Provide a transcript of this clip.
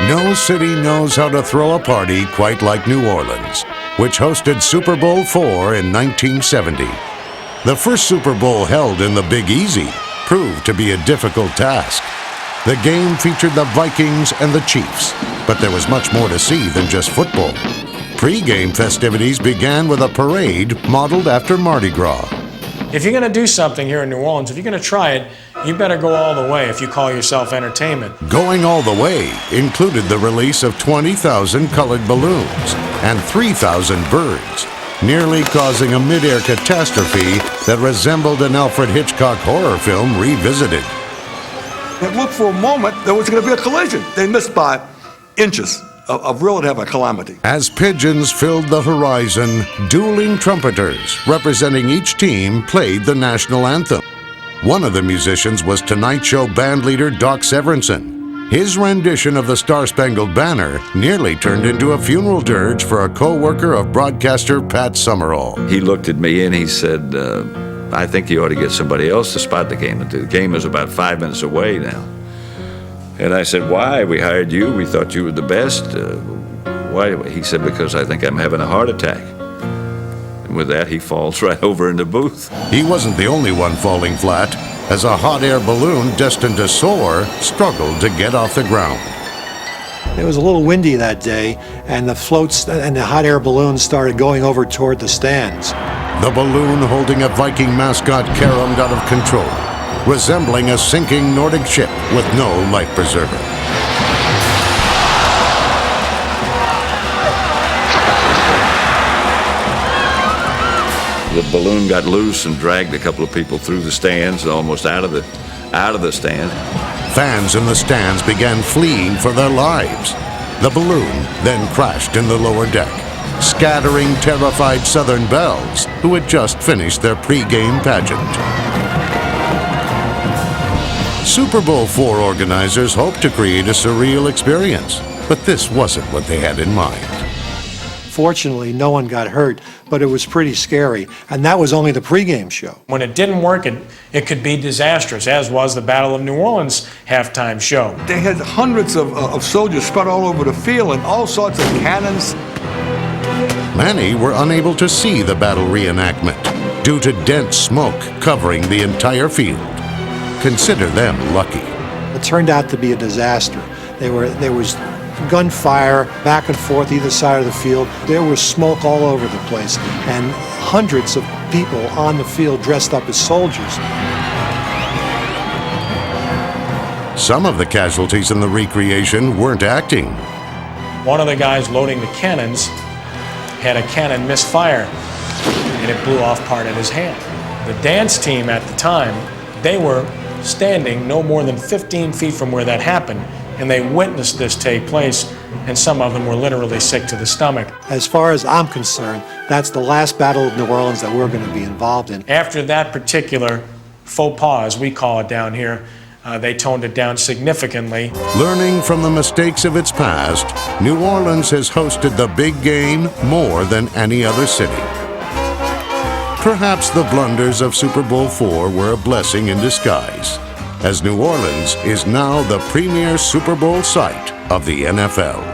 No city knows how to throw a party quite like New Orleans, which hosted Super Bowl IV in 1970. The first Super Bowl held in the Big Easy proved to be a difficult task. The game featured the Vikings and the Chiefs, but there was much more to see than just football. Pre-game festivities began with a parade modeled after Mardi Gras. If you're going to do something here in New Orleans, if you're going to try it, you better go all the way if you call yourself entertainment. Going all the way included the release of 20,000 colored balloons and 3,000 birds, nearly causing a mid-air catastrophe that resembled an Alfred Hitchcock horror film revisited. It looked for a moment there was going to be a collision. They missed by inches of really have a calamity. As pigeons filled the horizon, dueling trumpeters representing each team played the national anthem. One of the musicians was Tonight Show band leader Doc Severinsen. His rendition of the Star-Spangled Banner nearly turned into a funeral dirge for a co-worker of broadcaster Pat Summerall. He looked at me and he said, I think you ought to get somebody else to spot the game. The game is about 5 minutes away now. And I said, why? We hired you. We thought you were the best. Why? He said, because I think I'm having a heart attack. And with that, he falls right over in the booth. He wasn't the only one falling flat, as a hot air balloon destined to soar struggled to get off the ground. It was a little windy that day, and the floats and the hot air balloons started going over toward the stands. The balloon holding a Viking mascot caromed out of control, resembling a sinking Nordic ship with no life preserver. The balloon got loose and dragged a couple of people through the stands, almost out of the stand. Fans in the stands began fleeing for their lives. The balloon then crashed in the lower deck, scattering terrified Southern belles who had just finished their pre-game pageant. Super Bowl IV organizers hoped to create a surreal experience, but this wasn't what they had in mind. Fortunately, no one got hurt, but it was pretty scary, and that was only the pregame show. When it didn't work, it could be disastrous, as was the Battle of New Orleans halftime show. They had hundreds of soldiers spread all over the field and all sorts of cannons. Many were unable to see the battle reenactment due to dense smoke covering the entire field. Consider them lucky. It turned out to be a disaster. There was gunfire back and forth either side of the field. There was smoke all over the place, and hundreds of people on the field dressed up as soldiers. Some of the casualties in the recreation weren't acting. One of the guys loading the cannons had a cannon misfire, and it blew off part of his hand. The dance team at the time, they were standing no more than 15 feet from where that happened, and they witnessed this take place, and some of them were literally sick to the stomach. As far as I'm concerned, that's the last Battle of New Orleans that we're going to be involved in. After that particular faux pas, as we call it down here, they toned it down significantly. Learning from the mistakes of its past, New Orleans has hosted the big game more than any other city. Perhaps the blunders of Super Bowl IV were a blessing in disguise, as New Orleans is now the premier Super Bowl site of the NFL.